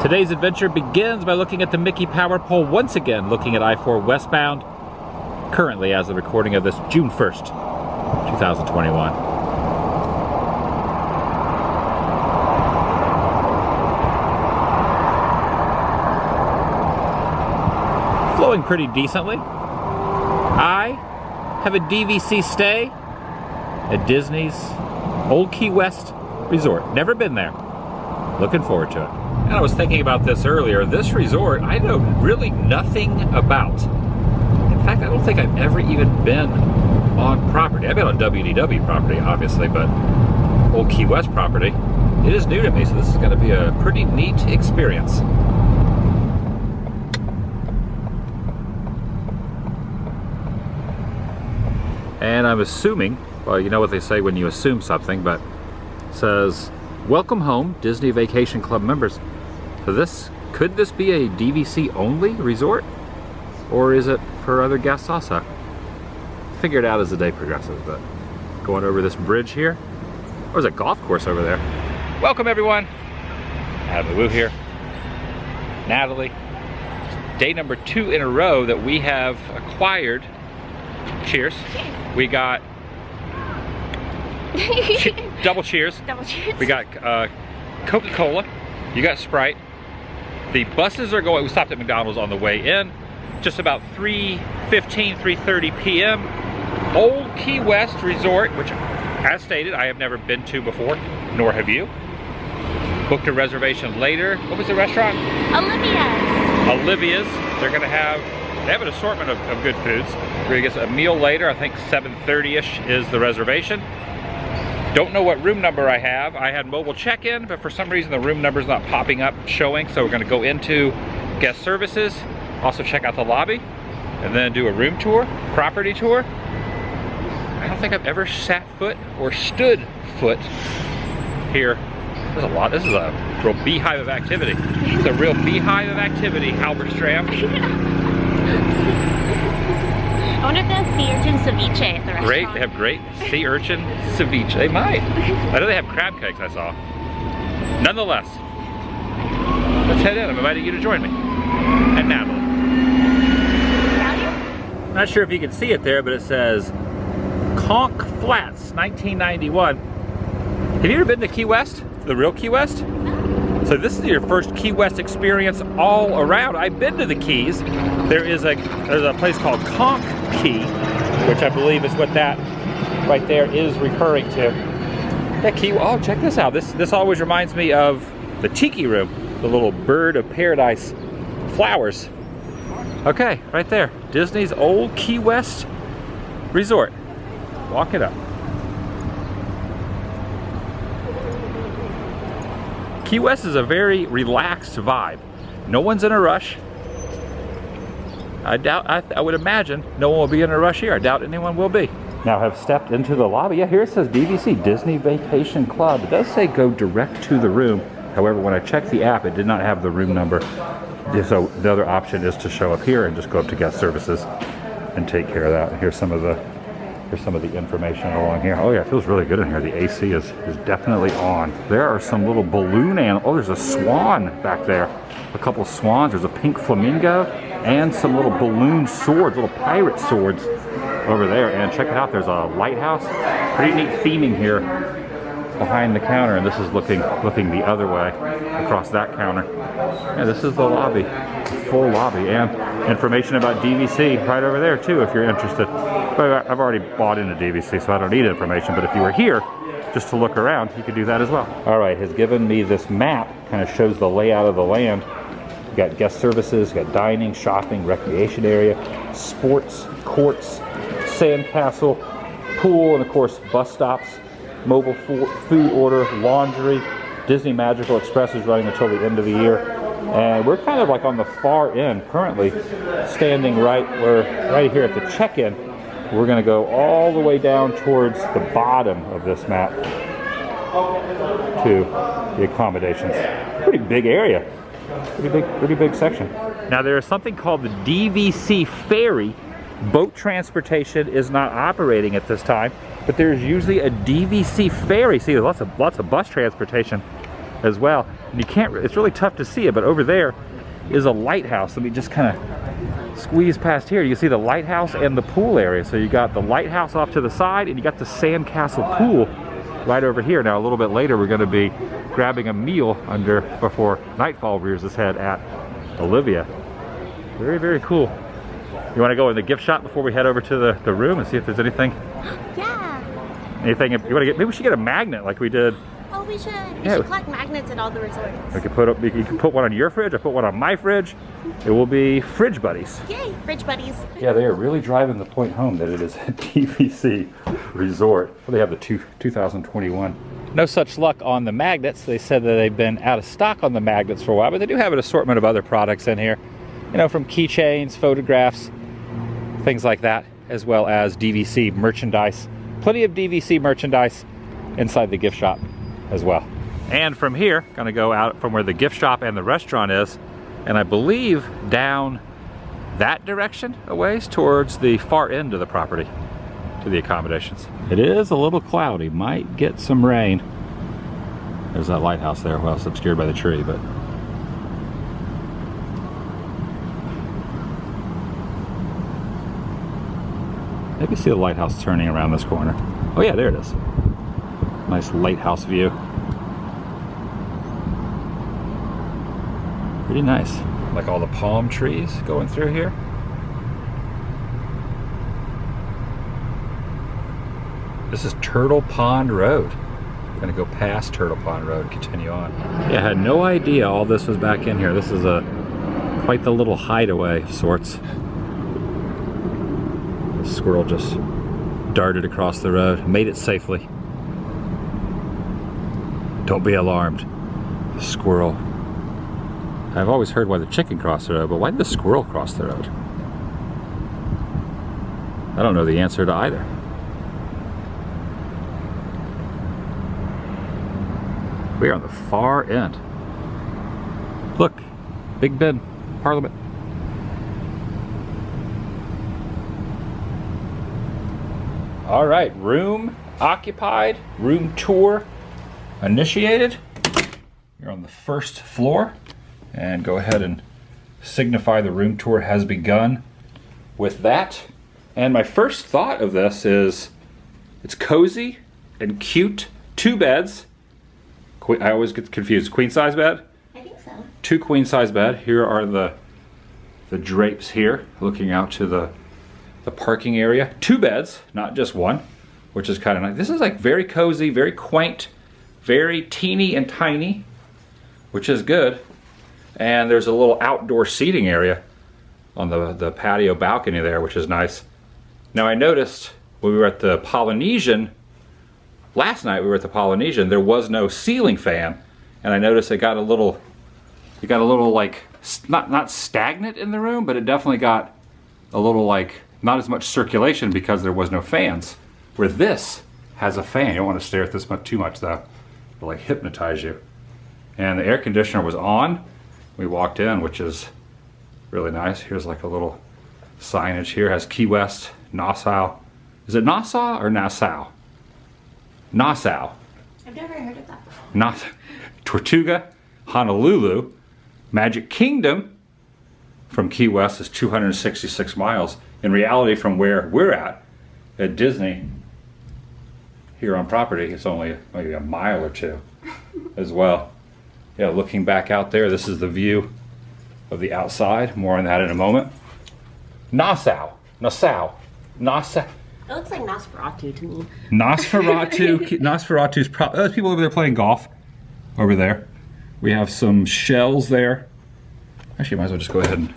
Today's adventure begins by looking at the Mickey Power Pole once again, looking at I-4 westbound, currently as the recording of this June 1st, 2021. Flowing pretty decently. I have a DVC stay at Disney's Old Key West Resort. Never been there. Looking forward to it. And I was thinking about this earlier. This resort, I know really nothing about. In fact, I don't think I've ever even been on property. I've been on WDW property, obviously, but Old Key West property, it is new to me, so this is going to be a pretty neat experience. And I'm assuming, well, you know what they say when you assume something, but it says, "Welcome home, Disney Vacation Club members." So could this be a DVC only resort? Or is it for other guests also? Figure it out as the day progresses, but going over this bridge here. Oh, there's a golf course over there. Welcome everyone. TheDailyWoo here. Natalie. Day number 2 in a row that we have acquired. Cheers. We got double cheers. Double cheers. We got Coca-Cola. You got Sprite. The buses are going. We stopped at McDonald's on the way in. Just about 3:15, 3:30 p.m. Old Key West Resort, which, as stated, I have never been to before, nor have you. Booked a reservation later. What was the restaurant? Olivia's. Olivia's. They have an assortment of good foods. We're gonna get a meal later. I think 7:30ish is the reservation. Don't know what room number I have. I had mobile check-in, but for some reason the room number's not popping up, showing. So we're gonna go into guest services, also check out the lobby, and then do a room tour, property tour. I don't think I've ever sat foot or stood foot here. There's a lot. This is a real beehive of activity. It's a real beehive of activity, Halberstram. I wonder if they have sea urchin ceviche at the restaurant. Great, they have great sea urchin ceviche. They might. I know they have crab cakes, I saw. Nonetheless, let's head in. I'm inviting you to join me. And Natalie. I'm not sure if you can see it there, but it says Conch Flats, 1991. Have you ever been to Key West? The real Key West? So this is your first Key West experience all around. I've been to the Keys. There's a place called Conch Key, which I believe is what that right there is referring to. That Key, oh, check this out. This always reminds me of the Tiki Room, the little bird of paradise flowers. Okay, right there. Disney's Old Key West Resort. Walk it up. Key West is a very relaxed vibe. No one's in a rush. I would imagine no one will be in a rush here. I doubt anyone will be. Now have stepped into the lobby. Yeah, here it says DVC, Disney Vacation Club. It does say go direct to the room. However, when I checked the app, it did not have the room number. So the other option is to show up here and just go up to guest services and take care of that. Here's some of the information along here. Oh yeah, it feels really good in here. The AC is definitely on. There are some little balloon animals. Oh, there's a swan back there. A couple swans. There's a pink flamingo and some little balloon swords, little pirate swords over there. And check it out, there's a lighthouse. Pretty neat theming here behind the counter. And this is looking the other way across that counter. Yeah, this is the lobby, full lobby, and information about DVC right over there too if you're interested. But I've already bought into DVC, so I don't need information, but if you were here just to look around, you could do that as well. All right, has given me this map, kind of shows the layout of the land. You got guest services, you got dining, shopping, recreation area, sports, courts, sandcastle, pool, and of course bus stops, mobile food order, laundry. Disney Magical Express is running until the end of the year. And we're kind of like on the far end currently, standing right here at the check-in. We're going to go all the way down towards the bottom of this map to the accommodations. Pretty big area, pretty big section. Now there is something called the DVC Ferry. Boat transportation is not operating at this time, but there's usually a DVC Ferry. See, there's lots of bus transportation as well. And you can't, it's really tough to see it, but over there is a lighthouse. Let me just kind of squeeze past here. You can see the lighthouse and the pool area. So you got the lighthouse off to the side, and you got the sandcastle pool right over here. Now a little bit later, we're going to be grabbing a meal before nightfall rears its head at Olivia. Very, very cool. You want to go in the gift shop before we head over to the room and see if there's anything? Yeah. Anything you want to get? Maybe we should get a magnet like we did. Oh, we should. We should collect magnets at all the resorts. We could put up. You can put one on your fridge. I put one on my fridge. It will be fridge buddies. Yay, fridge buddies. Yeah, they are really driving the point home that it is a DVC resort. Well, they have the 2021. No such luck on the magnets. They said that they've been out of stock on the magnets for a while, but they do have an assortment of other products in here. You know, from keychains, photographs, things like that, as well as DVC merchandise. Plenty of DVC merchandise inside the gift shop as well. And from here, gonna go out from where the gift shop and the restaurant is, and I believe down that direction a ways towards the far end of the property to the accommodations. It is a little cloudy, might get some rain. There's that lighthouse there. Well, it's obscured by the tree, but maybe see the lighthouse turning around this corner. Oh yeah, there it is. Nice lighthouse view. Pretty nice. Like all the palm trees going through here. This is Turtle Pond Road. We're gonna go past Turtle Pond Road and continue on. Yeah, I had no idea all this was back in here. This is quite the little hideaway of sorts. The squirrel just darted across the road, made it safely. Don't be alarmed. The squirrel. I've always heard why the chicken crossed the road, but why did the squirrel cross the road? I don't know the answer to either. We are on the far end. Look, Big Ben, Parliament. All right, room occupied, room tour initiated. You're on the first floor, and go ahead and signify the room tour has begun with that. And my first thought of this is it's cozy and cute. 2 beds. I always get confused. Queen size bed? I think so. 2 queen size bed. Here are the drapes here, looking out to the parking area. 2 beds, not just one, which is kind of nice. This is like very cozy, very quaint, very teeny and tiny, which is good. And there's a little outdoor seating area on the patio balcony there, which is nice. Now I noticed when we were at the Polynesian, last night we were at the Polynesian, there was no ceiling fan. And I noticed it got a little like, not stagnant in the room, but it definitely got a little like, not as much circulation because there was no fans. Where this has a fan. You don't want to stare at this too much though. It'll like hypnotize you. And the air conditioner was on. We walked in, which is really nice. Here's like a little signage here. It has Key West, Nassau. Is it Nassau or Nassau? Nassau. I've never heard of that before. Not Tortuga, Honolulu, Magic Kingdom from Key West is 266 miles. In reality, from where we're at Disney, here on property, it's only maybe a mile or 2 as well. Yeah, looking back out there, this is the view of the outside. More on that in a moment. Nassau. It looks like Nosferatu to me. Nosferatu's there's people over there playing golf over there. We have some shells there. Actually, might as well just go ahead and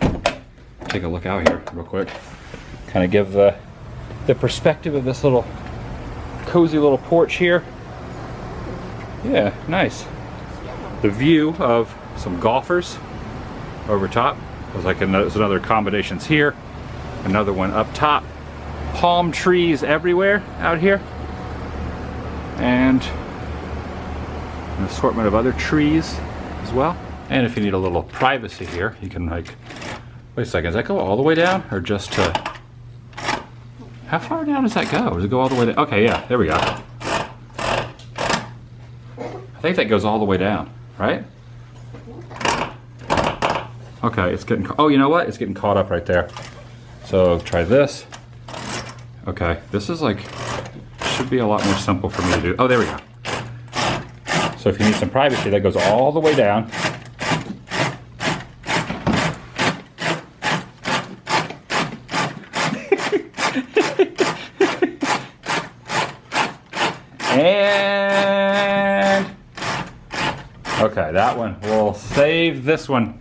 take a look out here real quick. Kind of give the perspective of this little cozy little porch here. Yeah, nice. The view of some golfers over top. There's another accommodations here. Another one up top. Palm trees everywhere out here. And an assortment of other trees as well. And if you need a little privacy here, you can like, wait a second, does that go all the way down? Or just to, how far down does that go? Does it go all the way down? Okay, yeah, there we go. I think that goes all the way down. right? Okay, it's getting, oh, you know what? It's getting caught up right there. So try this. Okay, this is like, should be a lot more simple for me to do. Oh, there we go. So if you need some privacy, that goes all the way down. And okay, that one. We'll save this one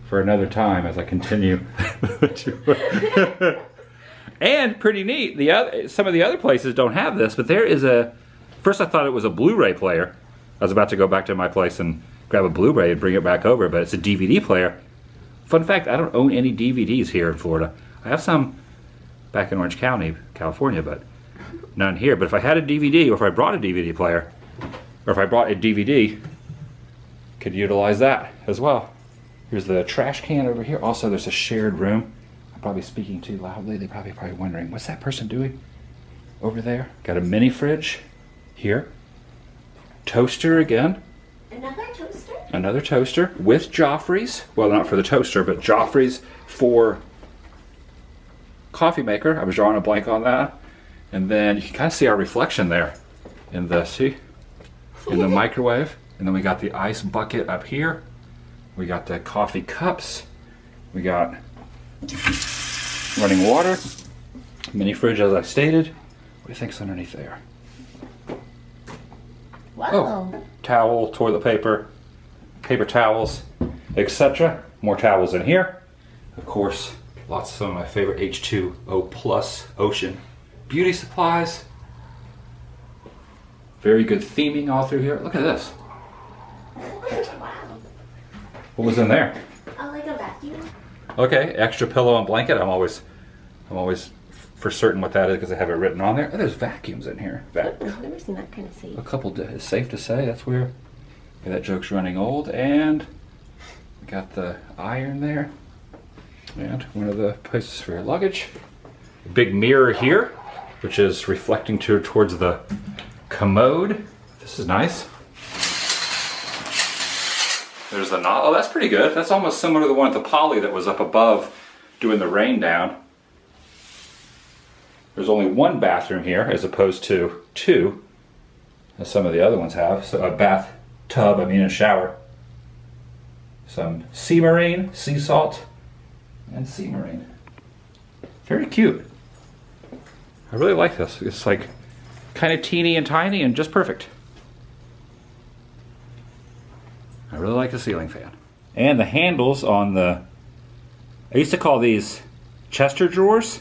for another time as I continue. And pretty neat. Some of the other places don't have this, but there is a. First, I thought it was a Blu-ray player. I was about to go back to my place and grab a Blu-ray and bring it back over, but it's a DVD player. Fun fact: I don't own any DVDs here in Florida. I have some back in Orange County, California, but none here. But if I had a DVD, or if I brought a DVD player, or if I brought a DVD, could utilize that as well. Here's the trash can over here. Also, there's a shared room. I'm probably speaking too loudly. They're probably wondering, what's that person doing over there? Got a mini fridge here. Toaster again. Another toaster? Another toaster with Joffrey's. Well, not for the toaster, but Joffrey's for coffee maker. I was drawing a blank on that. And then you can kind of see our reflection there in the, see? In the microwave. And then we got the ice bucket up here. We got the coffee cups. We got running water. Mini fridge, as I stated. What do you think's underneath there? Wow. Oh, towel, toilet paper, paper towels, etc. More towels in here. Of course, lots of some of my favorite H2O Plus Ocean beauty supplies. Very good theming all through here. Look at this. Wow. What was in there? Oh, like a vacuum? Okay, extra pillow and blanket. I'm always for certain what that is because I have it written on there. Oh, there's vacuums in here. I've never seen that kind of safe. A couple, it's safe to say, that's weird. Okay, that joke's running old. And we got the iron there. And one of the places for your luggage. A big mirror here, which is reflecting towards the commode. This is nice. There's the knot. Oh, that's pretty good. That's almost similar to the one at the Poly that was up above doing the rain down. There's only one bathroom here as opposed to two, as some of the other ones have. So a bathtub, a shower. Some sea marine, sea salt, and sea marine. Very cute. I really like this. It's like kind of teeny and tiny and just perfect. I really like the ceiling fan. And the handles on the, I used to call these Chester drawers,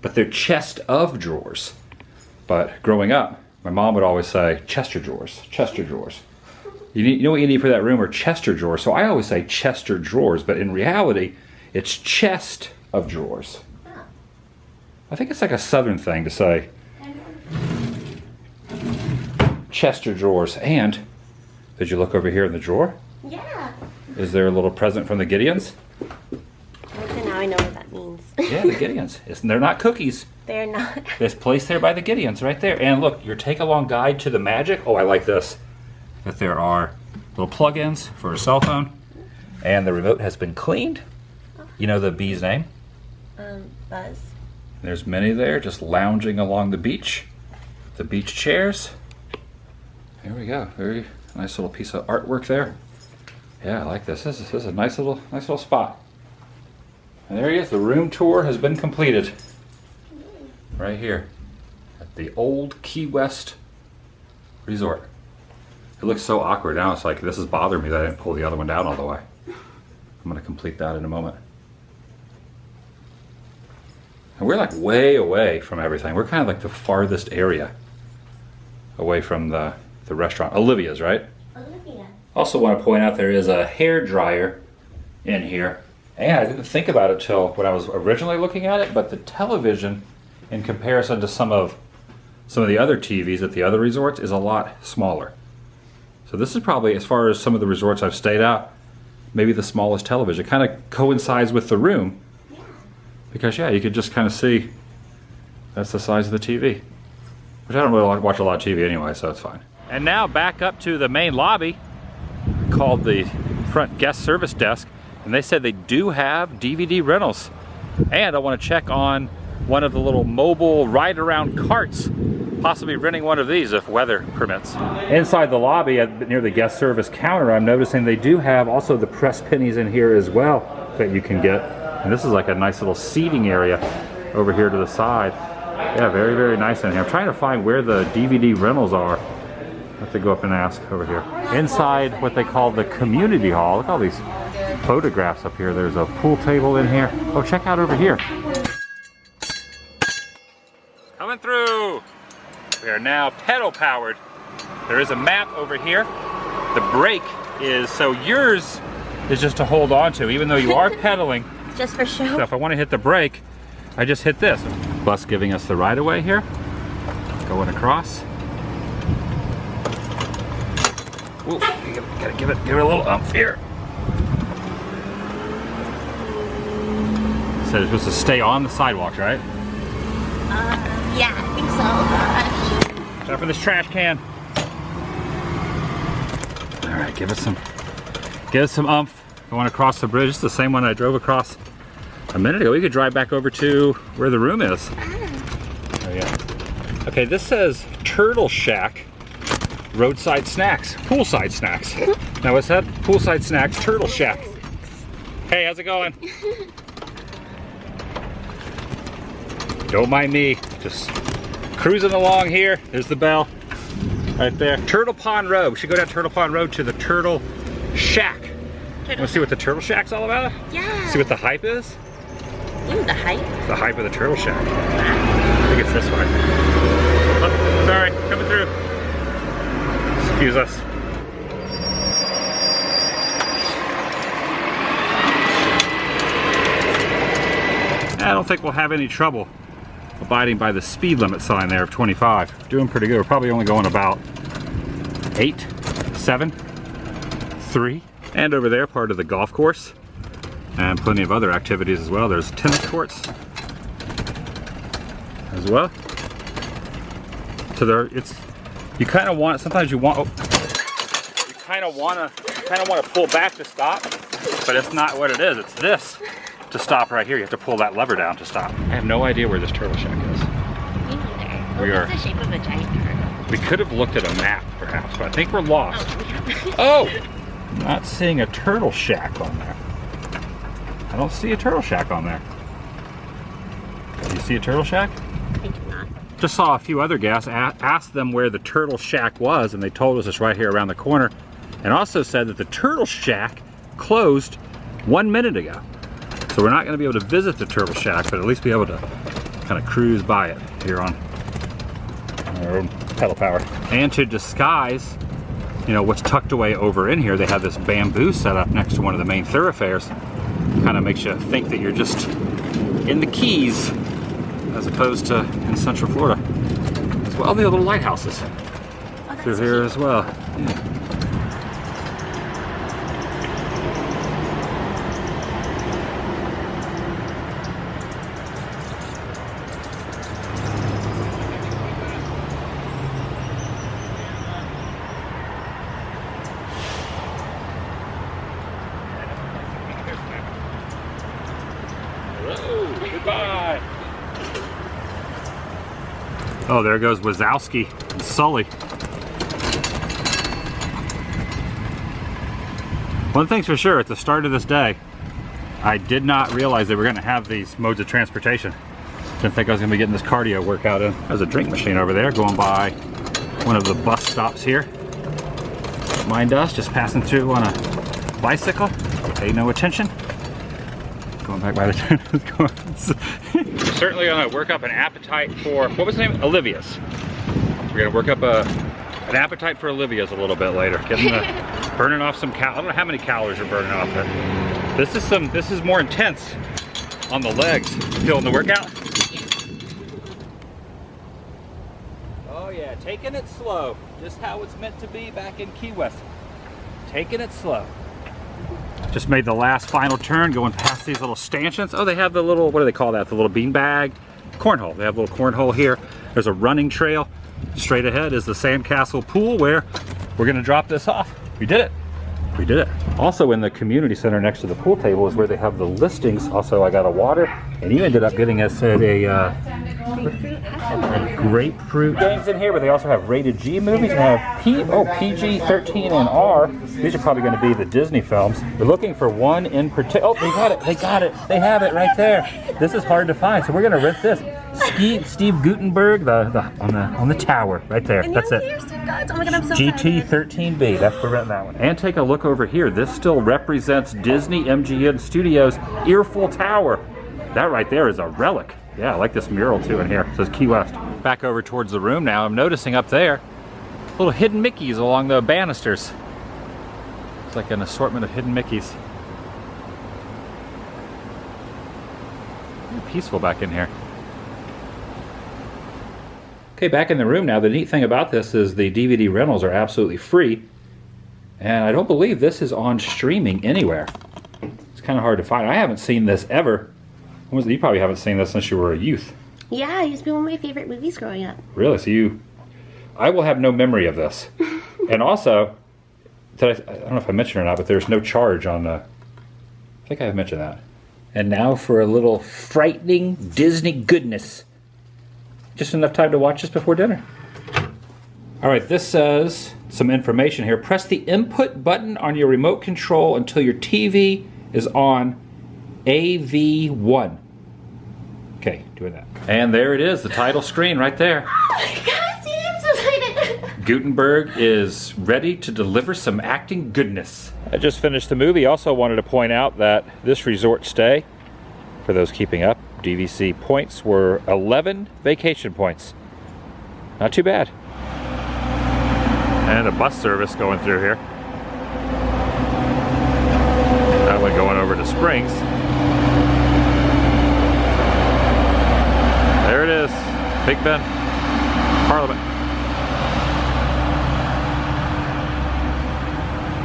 but they're chest of drawers. But growing up, my mom would always say Chester drawers, Chester drawers. You know what you need for that room are Chester drawers. So I always say Chester drawers, but in reality, it's chest of drawers. I think it's like a southern thing to say Chester drawers. And did you look over here in the drawer? Yeah. Is there a little present from the Gideons? Okay, now I know what that means. Yeah, the Gideons. They're not cookies. They're not. It's placed there by the Gideons right there. And look, your take-along guide to the magic. Oh, I like this. That there are little plug-ins for a cell phone. And the remote has been cleaned. You know the bee's name? Buzz. There's Minnie there just lounging along the beach. The beach chairs. There we go. Very nice little piece of artwork there. Yeah, I like this. This is a nice little spot. And there he is. The room tour has been completed. Right here at the old Key West Resort. It looks so awkward now. It's like this is bothering me that I didn't pull the other one down all the way. I'm going to complete that in a moment. And we're like way away from everything. We're kind of like the farthest area away from the restaurant. Olivia's, right? Olivia. Also want to point out there is a hair dryer in here. And I didn't think about it till when I was originally looking at it, but the television in comparison to some of the other TVs at the other resorts is a lot smaller. So this is probably, as far as some of the resorts I've stayed at, maybe the smallest television. It kind of coincides with the room. Because yeah, you could just kind of see that's the size of the TV. Which I don't really watch a lot of TV anyway, so it's fine. And now back up to the main lobby. called the front guest service desk, and they said they do have DVD rentals. And I want to check on one of the little mobile ride-around carts, possibly renting one of these if weather permits. Inside the lobby, near the guest service counter, I'm noticing they do have also the press pennies in here as well that you can get. And this is like a nice little seating area over here to the side. Yeah, very, very nice in here. I'm trying to find where the DVD rentals are. I have to go up and ask over here. Inside what they call the community hall, look at all these photographs up here. There's a pool table in here. Oh, check out over here. Coming through. We are now pedal powered. There is a map over here. The brake is, so yours is just to hold on to, even though you are pedaling. Just for show. So if I want to hit the brake, I just hit this. Bus giving us the right of way here. Going across. Ooh, you gotta give it a little umph here. So it's supposed to stay on the sidewalks, right? Yeah, I think so. Gosh. Watch out for this trash can. All right, give it some umph. If I want to cross the bridge, it's the same one I drove across a minute ago. We could drive back over to where the room is. Oh yeah. Okay, this says Turtle Shack roadside snacks, poolside snacks. Now what's that? Poolside snacks, Turtle Shack. Hey, how's it going? Don't mind me, just cruising along here. There's the bell right there. Turtle Pond Road. We should go down Turtle Pond Road to the Turtle Shack. Want to see what the Turtle Shack's all about? Yeah. See what the hype is? Ooh, the hype. The hype of the Turtle Shack. I think it's this way. Oh, sorry, coming through. Excuse us. I don't think we'll have any trouble abiding by the speed limit sign there of 25. Doing pretty good. We're probably only going about 8, 7, 3. And over there, part of the golf course. And plenty of other activities as well. There's tennis courts as well. So there, it's, you kind of want, sometimes you want, you kind of want to pull back to stop, but it's not what it is. It's this to stop right here. You have to pull that lever down to stop. I have no idea where this Turtle Shack is. Me neither. We are. What's the shape of a giant turtle? We could have looked at a map, perhaps, but I think we're lost. Oh, we haven't. Oh! I'm not seeing a Turtle Shack on there. I don't see a Turtle Shack on there. Do you see a Turtle Shack? I do not. Just saw a few other guests, asked them where the Turtle Shack was, and they told us it's right here around the corner. And also said that the Turtle Shack closed 1 minute ago. So we're not going to be able to visit the Turtle Shack, but at least be able to kind of cruise by it here on our own pedal power. And to disguise, you know, what's tucked away over in here, they have this bamboo set up next to one of the main thoroughfares. Kind of makes you think that you're just in the Keys as opposed to in Central Florida. As well, the little lighthouses through here as well. Yeah. Hello, goodbye. Oh, there goes Wazowski and Sully. One thing's for sure, at the start of this day, I did not realize they were going to have these modes of transportation. Didn't think I was going to be getting this cardio workout in. There's a drink machine over there going by one of the bus stops here. Mind us, just passing through on a bicycle. Pay no attention. Going back by the turn. We're certainly going to work up an appetite for, what was the name? Olivia's. We're going to work up an appetite for Olivia's a little bit later. Getting the, burning off some I don't know how many calories we're burning off, but this is more intense on the legs. Feeling the workout? Oh yeah, taking it slow. Just how it's meant to be back in Key West. Taking it slow. Just made the last final turn going past these little stanchions. Oh, they have the little, what do they call that? The little beanbag cornhole. They have a little cornhole here. There's a running trail. Straight ahead is the Sandcastle pool where we're gonna drop this off. We did it. We did it. Also in the community center next to the pool table is where they have the listings. Also, I got a water, and you ended up getting us a grapefruit games in here, but they also have rated G movies and have PG-13 and R. These are probably going to be the Disney films. We're looking for one in particular. Oh, they got it. They got it. They have it right there. This is hard to find, so we're going to rent this. Steve Gutenberg on the tower right there. And that's it. Oh my God, I'm so GT13B. That's for renting that one. And take a look over here. This still represents Disney MGM Studios Earful Tower. That right there is a relic. Yeah, I like this mural too in here. It says Key West. Back over towards the room now. I'm noticing up there little hidden Mickeys along the banisters. It's like an assortment of hidden Mickeys. Very peaceful back in here. Okay, back in the room now. The neat thing about this is the DVD rentals are absolutely free. And I don't believe this is on streaming anywhere. It's kind of hard to find. I haven't seen this ever. You probably haven't seen this since you were a youth. Yeah, it used to be one of my favorite movies growing up. Really? So I will have no memory of this. And also, I don't know if I mentioned it or not, but there's no charge on I think I have mentioned that. And now for a little frightening Disney goodness. Just enough time to watch this before dinner. All right, this says some information here. Press the input button on your remote control until your TV is on AV1. Okay, doing that. And there it is, the title screen right there. Oh my God, see, I'm so excited. Gutenberg is ready to deliver some acting goodness. I just finished the movie. Also wanted to point out that this resort stay, for those keeping up, DVC points were 11 vacation points. Not too bad. And a bus service going through here. That one going over to Springs. There it is, Big Ben, Parliament.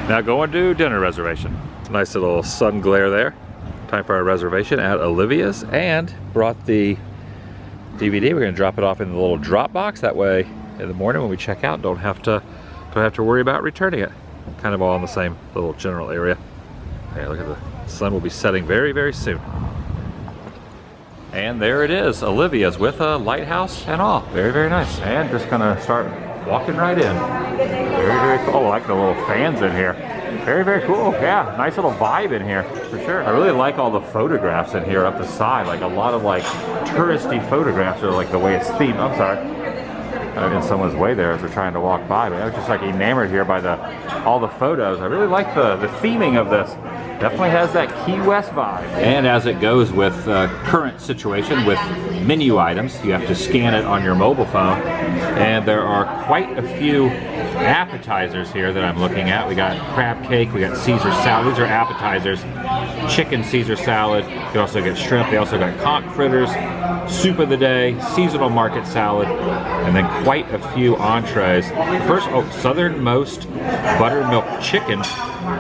Now going to dinner reservation. Nice little sun glare there. Time for our reservation at Olivia's, and brought the DVD. We're going to drop it off in the little drop box. That way, in the morning when we check out, don't have to worry about returning it. Kind of all in the same little general area. Hey, look at the sun will be setting very, very soon. And there it is, Olivia's with a lighthouse and all. Very, very nice. And just gonna start walking right in. Very, very cool. Oh, I like the little fans in here. Very, very cool. Yeah, nice little vibe in here, for sure. I really like all the photographs in here up the side. Like a lot of like touristy photographs, or like the way it's themed. I'm sorry. In someone's way there as we're trying to walk by. But I was just like enamored here by all the photos. I really like the theming of this. Definitely has that Key West vibe. And as it goes with current situation with menu items, you have to scan it on your mobile phone. And there are quite a few appetizers here that I'm looking at. We got crab cake, we got Caesar salad. These are appetizers. Chicken Caesar salad. You also get shrimp. They also got conch fritters, soup of the day, seasonal market salad, and then quite a few entrees. First, southernmost buttermilk chicken.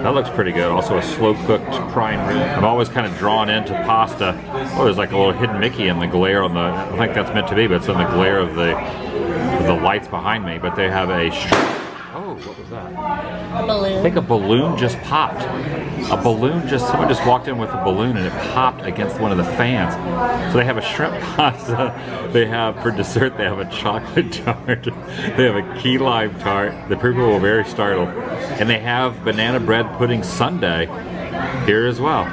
That looks pretty good. Also a slow-cooked prime rib. I'm always kind of drawn into pasta. Oh, there's like a little hidden Mickey in the glare on the, I don't think that's meant to be, but it's in the glare of the lights behind me. But they have a, oh, what was that? A balloon. I think a balloon just popped. Someone just walked in with a balloon and it popped against one of the fans. So they have a shrimp pasta. They have, for dessert, they have a chocolate tart. They have a key lime tart. The people were very startled. And they have banana bread pudding sundae here as well.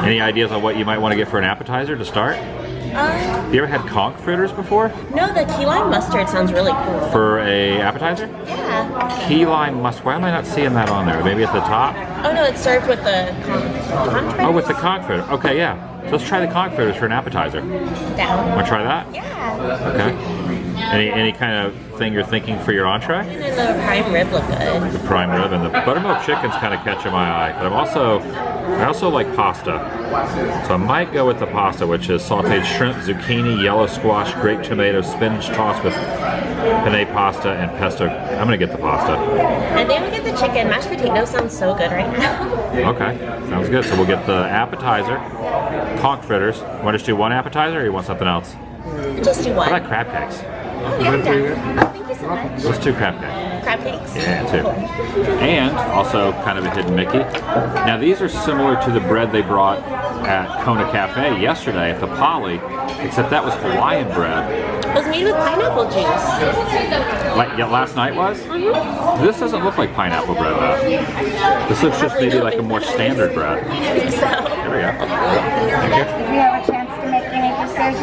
Any ideas on what you might want to get for an appetizer to start? Have you ever had conch fritters before? No, the key lime mustard sounds really cool. For a appetizer? Yeah. Key lime mustard. Why am I not seeing that on there? Maybe at the top? Oh no, it's served with the conch fritters. Oh, with the conch fritter. Okay, yeah. So let's try the conch fritters for an appetizer. Down. Want to try that? Yeah. Okay. Any kind of thing you're thinking for your entree? And the prime rib look good. The prime rib and the buttermilk chicken's kind of catching my eye. But I also like pasta. So I might go with the pasta, which is sauteed shrimp, zucchini, yellow squash, grape tomato, spinach tossed with penne pasta and pesto. I'm gonna get the pasta. And then we get the chicken. Mashed potatoes sounds so good right now. Okay, sounds good. So we'll get the appetizer, conch fritters. You want to just do one appetizer or you want something else? Just do one. I like crab cakes. Oh, yeah, I'm down. Oh, thank you so much. Let's do crab cake. Crab cakes? Yeah, too. And also kind of a hidden Mickey. Now these are similar to the bread they brought at Kona Cafe yesterday at the Poly, except that was Hawaiian bread. It was made with pineapple juice. Like last night was? This doesn't look like pineapple bread though. This looks just maybe like a more standard bread. I think so. There we go. Thank you. Do you have a chance to make any decisions?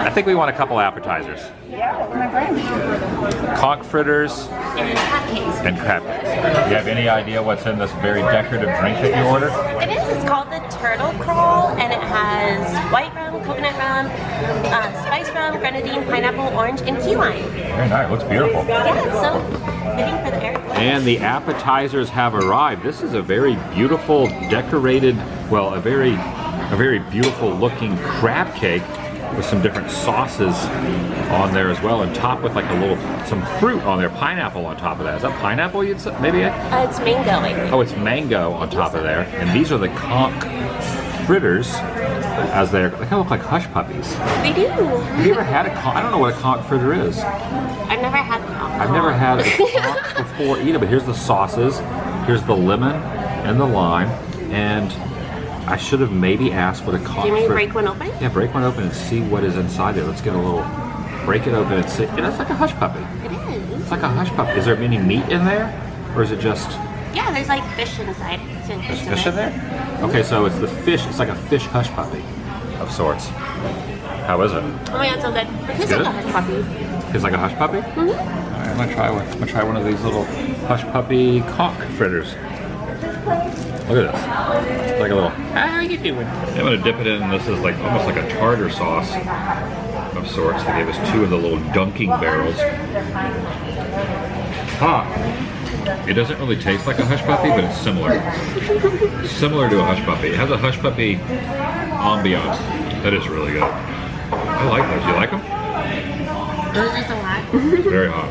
I think we want a couple appetizers. Yeah, that's my brain. Conch fritters And crab cakes. and crab cakes. Do you have any idea what's in this very decorative drink that you ordered? It is. It's called the Turtle Crawl, and it has white rum, coconut rum, spice rum, grenadine, pineapple, orange, and key lime. Very nice. Looks beautiful. Yeah, it's so fitting for the airport. And the appetizers have arrived. This is a very beautiful, decorated, well, a very beautiful looking crab cake with some different sauces on there as well, and topped with like some fruit on there, pineapple on top of that. Is that pineapple you'd say? Maybe? It's mango, I think. Oh, it's mango on top of there. And these are the conch fritters, as they kind of look like hush puppies. They do. Have you ever had a conch? I don't know what a conch fritter is. I've never had them. I've never had a conch before either, but here's the sauces, here's the lemon and the lime, and I should have maybe asked what a conch Do you mean fritter. break one open? Yeah, break one open and see what is inside there. Let's get a little, break it open and see. Yeah, that's like a hush puppy. It is. It's like a hush puppy. Is there any meat in there? Or is it just Yeah, there's like fish inside. there's fish in there? Okay, so it's the fish. It's like a fish hush puppy of sorts. How is it? Oh my god, so good. It tastes Good? like a hush puppy. It's like a hush puppy? Mm-hmm. All right, I'm gonna try one of these little hush puppy conch fritters. Look at this. It's like a little, how you doing? I'm gonna dip it in, this is like almost like a tartar sauce of sorts. They gave us 2 of the little dunking barrels. It doesn't really taste like a hush puppy, but it's similar. It's similar to a hush puppy. It has a hush puppy ambiance. That is really good. I like those. You like them? Those are so hot. It's very hot.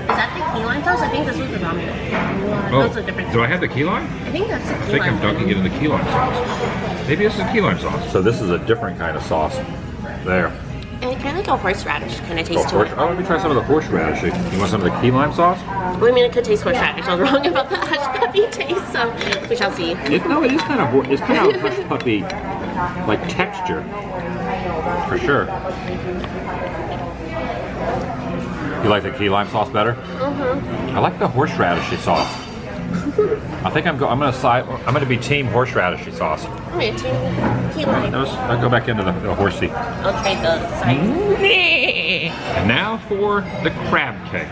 Is that the key lime sauce? I think this was the ramen. Oh, Those are different. do I have the key lime? I think that's the I key think lime. I'm dunking it in the key lime sauce. Maybe this is key lime sauce. So this is a different kind of sauce. There. And it kind of like a horseradish kind of taste to it. Oh, let me try some of the horseradish. You want some of the key lime sauce? Well, I mean, it could taste horseradish. I was wrong about the hush puppy taste, so we shall see. No, it is kind of it's kind of a hush puppy like texture for sure. You like the key lime sauce better? I like the horseradishy sauce. I think I'm gonna be team horseradishy sauce. I'm going to key lime. I'll go back into the horsey. I'll try those. Sorry. And now for the crab cake.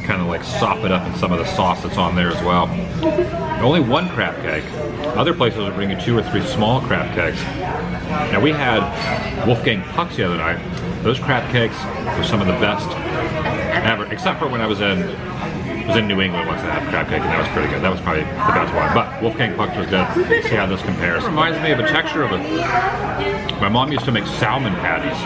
Kind of like sop it up in some of the sauce that's on there as well. Only 1 crab cake. Other places are bringing 2 or 3 small crab cakes. Now we had Wolfgang Pucks the other night. Those crab cakes were some of the best ever, except for when I was in New England once I had crab cake, and that was pretty good. That was probably the best one. But Wolfgang Pucks was good. See how this compares. It reminds me of a texture of my mom used to make salmon patties.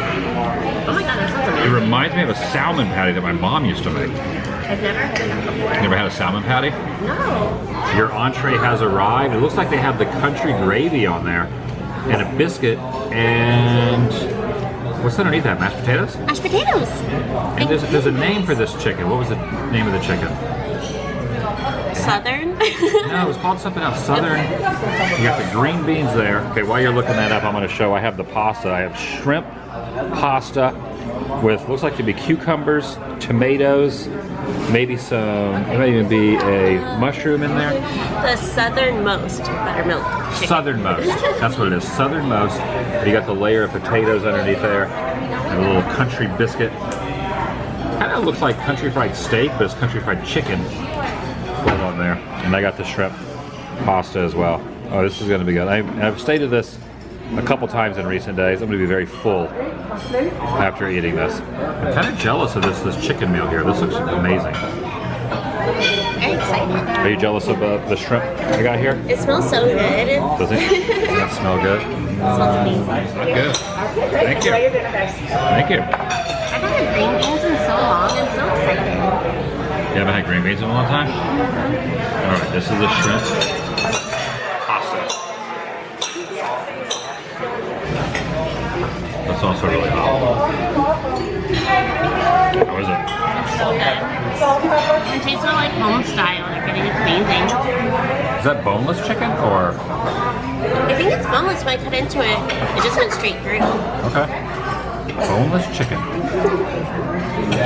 Oh my god, that sounds It amazing. reminds me of a salmon patty that my mom used to make. I've never had that before. Never had a salmon patty? No. Your entree has arrived. It looks like they have the country gravy on there, and a biscuit, and what's underneath that? Mashed potatoes? Mashed potatoes. And there's a name for this chicken. What was the name of the chicken? Southern. No, it was called something else. Southern. You got the green beans there. Okay, while you're looking that up, I'm going to show I have the pasta. I have shrimp pasta with looks like to be cucumbers, tomatoes, maybe some. There may even be a mushroom in there. The southernmost buttermilk chicken. Southernmost. That's what it is. Southernmost. You got the layer of potatoes underneath there, and a little country biscuit. Kind of looks like country fried steak, but it's country fried chicken. Put it on there, and I got the shrimp pasta as well. Oh, this is going to be good. I've stated this a couple times in recent days. I'm going to be very full after eating this. I'm kind of jealous of this chicken meal here. This looks amazing. Very excited. Are you jealous of the shrimp I got here? It smells so good. Does it? Does that smell good? It smells amazing. Good. Thank you. Thank you. I haven't had green beans in so long. I'm so excited. You haven't had green beans in a long time? All right, this is the shrimp pasta. That's also really hot. How is it? It's so good. It tastes so like home style and everything. It's amazing. Is that boneless chicken or? I think it's boneless. When I cut into it, it just went straight through. Okay. Boneless chicken.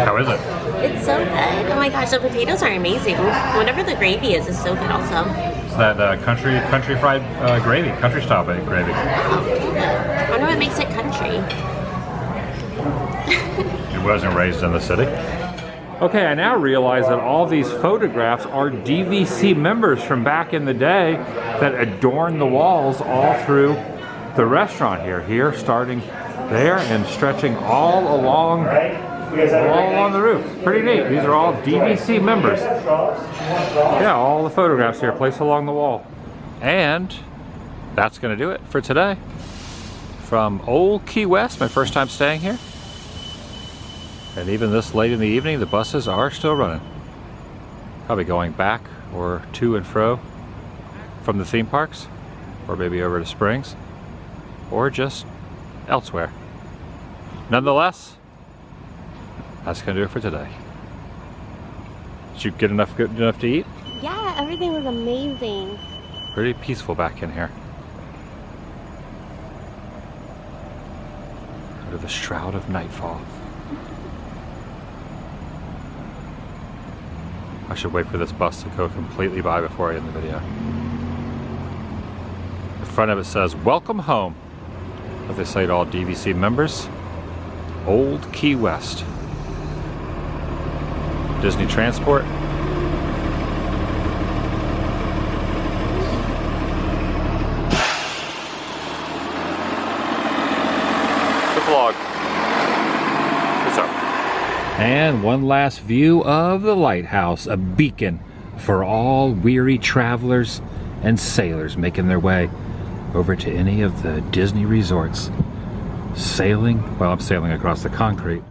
How is it? It's so good. Oh my gosh, the potatoes are amazing. Whatever the gravy is so good also. It's that country fried gravy, country style gravy. I wonder what makes it country. It wasn't raised in the city. Okay, I now realize that all these photographs are DVC members from back in the day that adorn the walls all through the restaurant here. Here, starting there and stretching all along the roof. Pretty neat. These are all DVC members. Yeah, all the photographs here placed along the wall. And that's going to do it for today. From Old Key West, my first time staying here. And even this late in the evening, the buses are still running. Probably going back or to and fro from the theme parks, or maybe over to Springs, or just elsewhere. Nonetheless, that's gonna do it for today. Did you get good enough to eat? Yeah, everything was amazing. Pretty peaceful back in here. Under the shroud of nightfall. I should wait for this bus to go completely by before I end the video. The front of it says, "Welcome home." But they say to all DVC members, Old Key West. Disney Transport. The vlog. What's up? And one last view of the lighthouse, a beacon for all weary travelers and sailors making their way over to any of the Disney resorts. Sailing, well, I'm sailing across the concrete.